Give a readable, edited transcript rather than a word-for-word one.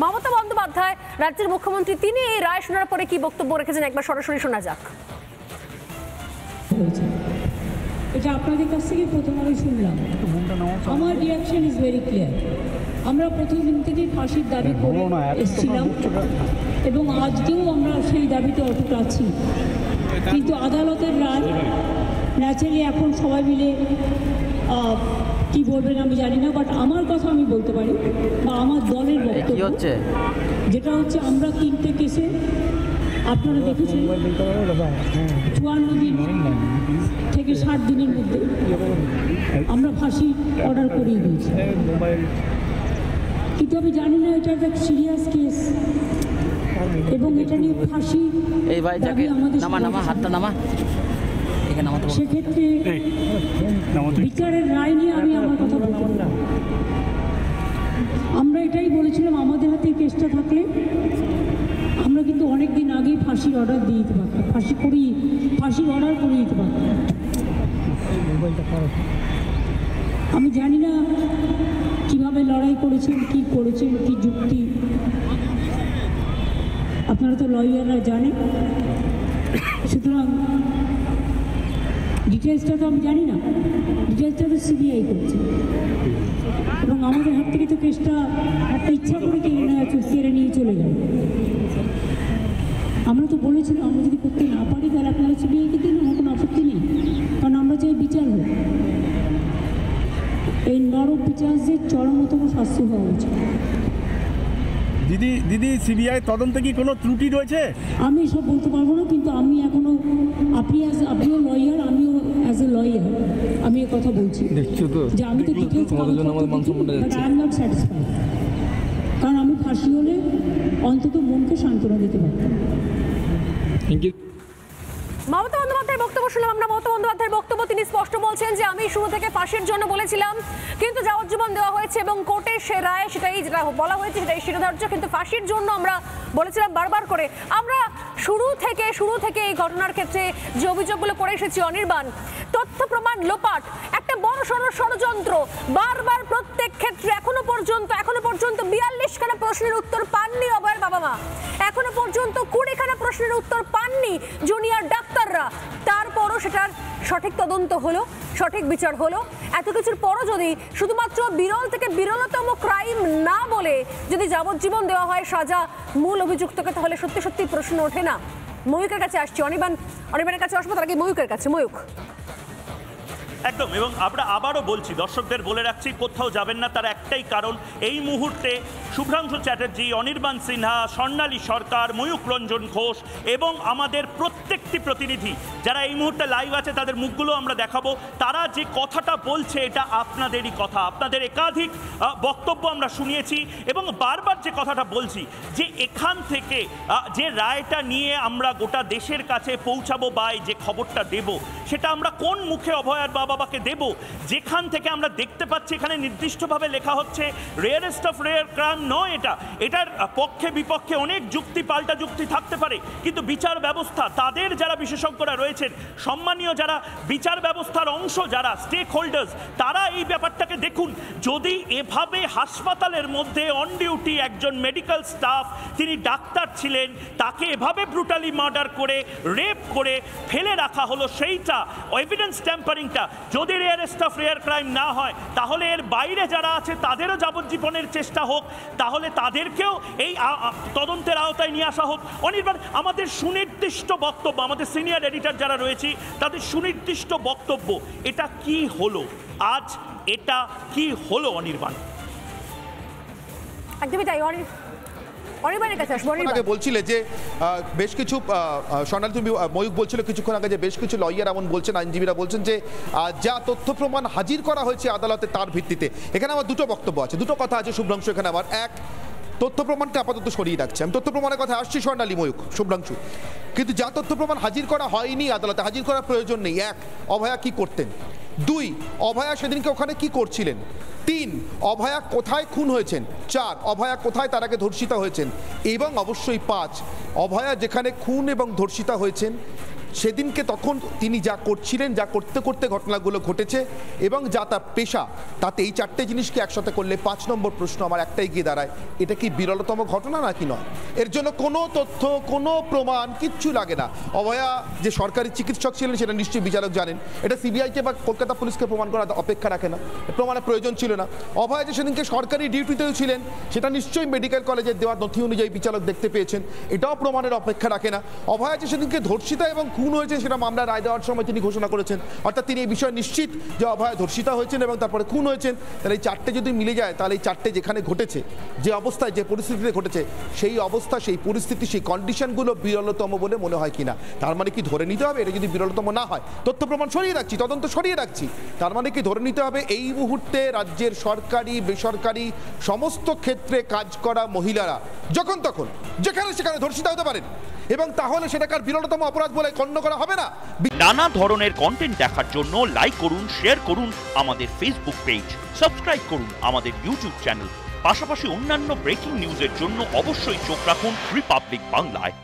মমতা বন্দ্যোপাধ্যায় রাজ্যের মুখ্যমন্ত্রী, তিনি এই রায় শোনার পরে কি বক্তব্য রেখেছেন একবার সরাসরি শোনা যাক। এটা আপনাদের কাছ থেকে প্রথম আমি শুনলাম। আমার রিয়াকশন ইজ ভেরি ক্লিয়ার। আমরা প্রথম দিন থেকেই ফাঁসির দাবি করে এসেছিলাম এবং আজকেও আমরা সেই দাবিতে অটুট আছি, কিন্তু আদালতের রায় ন্যাচারালি এখন সবাই মিলে কি বলবেন আমি জানি না, বাট আমার কথা আমি বলতে পারি বা আমার দলের বক্তব্য যেটা হচ্ছে, আমরা 3টে কেসে আপনারা দেখেছেন 54 দিন থেকে 60 দিনের মধ্যে আমরা ফাঁসি অর্ডার করিয়ে দিয়েছি, কিন্তু আমি জানি না এটা একটা সিরিয়াস কেস এবং এটা নিয়ে ফাঁসি আমাদের সেক্ষেত্রে বিচারের রায় নিয়ে আমি আমার কথা বলতে পারি। আমরা এটাই বলেছিলাম, আমাদের হাতে কেসটা থাকলে আমরা কিন্তু অনেক দিন আগেই ফাঁসির অর্ডার দিয়ে দিতে পারতাম, ফাঁসির অর্ডার করে দিতে পারতাম। আমি জানি না কিভাবে লড়াই করেছেন, কি করেছেন, কি যুক্তি, আপনারা তো লয়াররা জানেন, সুতরাং ডিটেলসটা তো আমি জানি না, ডিটেলসটা তো সিবিআই করছে এবং আমাদের হাত থেকে তো কেসটা একটা ইচ্ছা করে কেড়ে নিয়ে চলে যায়। আমরা তো বলেছিলাম আমরা যদি করতে না পারি তাহলে আপনারা সিবিআইকে দিন, আমার কোনো আপত্তি নেই, কারণ আমরা চাই বিচার হোক, এই নরক বিচারদের চরমতম শাস্তি হওয়া উচিত। দিদি সিবিআই তদন্তে কি কোনো ত্রুটি রয়েছে? আমি এসব বলতে পারবো না, কিন্তু আমি এখনো আপনিও লয়ার, আমিও অ্যাজ এ লয়ার আমি এ কথা বলছি যে আমি তো details but I am not satisfied, কারণ আমি ফাঁসি হলে অন্তত মনকে সান্ত্বনা দিতে পারতাম। মমতা বন্দ্যোপাধ্যায়ের বক্তব্য শুনলাম আমরা। মমতা বন্দ্যোপাধ্যায়ের বক্তব্য, তিনি স্পষ্ট বলছেন যে আমি শুরু থেকে ফাঁসির জন্য বলেছিলাম, কিন্তু যাবজ্জীবন দেওয়া হয়েছে এবং কোর্টের সে রায় সেটাই যেটা বলা হয়েছে সেটাই শিরোধার্য, কিন্তু ফাঁসির জন্য আমরা বলেছিলাম বারবার করে। আমরা শুরু থেকে এই ঘটনার ক্ষেত্রে যে অভিযোগগুলো করে এসেছি অনির্বাণ, তথ্য প্রমাণ লোপাট, একটা বড় ষড়যন্ত্র, বারবার প্রত্যেক ক্ষেত্রে এখনো পর্যন্ত 42খানা প্রশ্নের উত্তর পাননি অভয়ের বাবা মা, এখনো পর্যন্ত 20খানা প্রশ্নের উত্তর পাননি জুনিয়র ডাক্তাররা, তারপরও সেটার সঠিক তদন্ত হলো, সঠিক বিচার হলো। এত কিছুর পরও যদি শুধুমাত্র বিরল থেকে বিরলতম ক্রাইম না বলে যদি যাবজ্জীবন দেওয়া হয় সাজা মূল অভিযুক্তকে, তাহলে সত্যি সত্যি প্রশ্ন ওঠে না। ময়ূকের কাছে আসছি, অনির্বাণের কাছে আসবো, তার আগে ময়ূকের কাছে। ময়ূক, একদম, এবং আমরা আবারও বলছি, দর্শকদের বলে রাখছি, কোথাও যাবেন না, তার একটাই কারণ, এই মুহূর্তে শুভ্রাংশু চ্যাটার্জি, অনির্বাণ সিনহা, স্বর্ণালী সরকার, ময়ূক রঞ্জন ঘোষ এবং আমাদের প্রত্যেকটি প্রতিনিধি যারা এই মুহূর্তে লাইভ আছে তাদের মুখগুলো আমরা দেখাবো, তারা যে কথাটা বলছে এটা আপনাদেরই কথা, আপনাদের একাধিক বক্তব্য আমরা শুনিয়েছি এবং বারবার যে কথাটা বলছি যে এখান থেকে যে রায়টা নিয়ে আমরা গোটা দেশের কাছে পৌঁছাবো বা যে খবরটা দেব সেটা আমরা কোন মুখে অভয়ার বাবাকে দেব, যেখান থেকে আমরা দেখতে পাচ্ছি এখানে নির্দিষ্টভাবে লেখা হচ্ছে রেয়ারেস্ট অফ রেয়ার ক্রাইম নয়, এটার পক্ষে বিপক্ষে অনেক যুক্তি, পাল্টা যুক্তি থাকতে পারে, কিন্তু বিচার ব্যবস্থা, তাদের যারা বিশেষজ্ঞরা রয়েছেন, সম্মানীয় যারা বিচার ব্যবস্থার অংশ, যারা স্টেক হোল্ডার্স, তারা এই ব্যাপারটাকে দেখুন। যদি এভাবে হাসপাতালের মধ্যে অন ডিউটি একজন মেডিকেল স্টাফ, তিনি ডাক্তার ছিলেন, তাকে এভাবে ব্রুটালি মার্ডার করে, রেপ করে ফেলে রাখা হলো, সেইটা এভিডেন্স ট্যাম্পারিংটা যদি রেয়ারেস্ট অফ রেয়ার ক্রাইম না হয়, তাহলে এর বাইরে যারা আছে তাদেরও যাবজ্জীবনের চেষ্টা হোক, তাহলে তাদেরকেও এই তদন্তের আওতায় নিয়ে আসা হোক। অনির্বাণ, আমাদের সুনির্দিষ্ট বক্তব্য, আমাদের সিনিয়র এডিটর যারা রয়েছে তাদের সুনির্দিষ্ট বক্তব্য, এটা কি হলো আজ, এটা কি হলো অনির্বাণ? একদমই তাই। আগে বলছিলে যে বেশ কিছু, স্বর্ণালী তুমি, ময়ূক বলছিল কিছুক্ষণ আগে যে বেশ কিছু লয়ার এমন বলছেন, আইনজীবীরা বলছেন যে যা তথ্য প্রমাণ হাজির করা হয়েছে আদালতে তার ভিত্তিতে। এখানে আমার দুটো বক্তব্য আছে, দুটো কথা আছে শুভ্রাংশু এখানে। আমার এক, তথ্য প্রমাণকে আপাতত সরিয়ে রাখছে, আমি তথ্য প্রমাণের কথা আসছি স্বর্ণালী, ময়ূক, শুভ্রাংশু, কিন্তু যা তথ্য প্রমাণ হাজির করা হয়নি আদালতে, হাজির করার প্রয়োজন নেই। এক, অভয়া কি করতেন? দুই, অভয়া সেদিনকে ওখানে কি করছিলেন? তিন, অভয়া কোথায় খুন হয়েছেন? চার, অভয়া কোথায় তার আগে ধর্ষিতা হয়েছেন? এবং অবশ্যই পাঁচ, অভয়া যেখানে খুন এবং ধর্ষিতা হয়েছেন সেদিনকে তখন তিনি যা করছিলেন, যা করতে করতে ঘটনাগুলো ঘটেছে এবং যা তার পেশা, তাতে এই চারটে জিনিসকে একসাথে করলে 5 নম্বর প্রশ্ন আমার একটাই গিয়ে দাঁড়ায়, এটা কি বিরলতম ঘটনা নাকি নয়? এর জন্য কোনো তথ্য, কোনো প্রমাণ কিচ্ছু লাগে না। অভয়া যে সরকারি চিকিৎসক ছিলেন সেটা নিশ্চয়ই বিচারক জানেন, এটা সিবিআইকে বা কলকাতা পুলিশকে প্রমাণ করার অপেক্ষা রাখে না, প্রমাণের প্রয়োজন ছিল না। অভয়া যে সেদিনকে সরকারি ডিউটিতেও ছিলেন সেটা নিশ্চয়ই মেডিকেল কলেজের দেওয়া নথি অনুযায়ী বিচারক দেখতে পেয়েছেন, এটাও প্রমাণের অপেক্ষা রাখে না। অভয়া যে সেদিনকে ধর্ষিতা এবং খুন হয়েছে সেটা মামলা রায় দেওয়ার সময় তিনি ঘোষণা করেছেন, অর্থাৎ তিনি এই বিষয়ে নিশ্চিত যে অভয়া ধর্ষিতা হয়েছেন এবং তারপরে খুন হয়েছেন। তাহলে এই চারটে যদি মিলে যায় তাহলে এই চারটে যেখানে ঘটেছে, যে অবস্থায়, যে পরিস্থিতিতে ঘটেছে, সেই অবস্থা, সেই পরিস্থিতি, সেই কন্ডিশনগুলো বিরলতম বলে মনে হয় কিনা? তার মানে কি ধরে নিতে হবে এটা যদি বিরলতম না হয়, তথ্য প্রমাণ সরিয়ে রাখছি, তদন্ত সরিয়ে রাখছি, তার মানে কি ধরে নিতে হবে এই মুহূর্তে রাজ্যের সরকারি বেসরকারি সমস্ত ক্ষেত্রে কাজ করা মহিলারা যখন তখন যেখানে সেখানে ধর্ষিতা হতে পারেন এবং তাহলে সেটাকার বিরলতম অপরাধ বলে গণ্য করা হবে না? নানা ধরনের কন্টেন্ট দেখার জন্য লাইক করুন, শেয়ার করুন আমাদের ফেসবুক পেজ, সাবস্ক্রাইব করুন আমাদের ইউটিউব চ্যানেল। পাশাপাশি অন্যান্য ব্রেকিং নিউজের জন্য অবশ্যই চোখ রাখুন রিপাবলিক বাংলায়।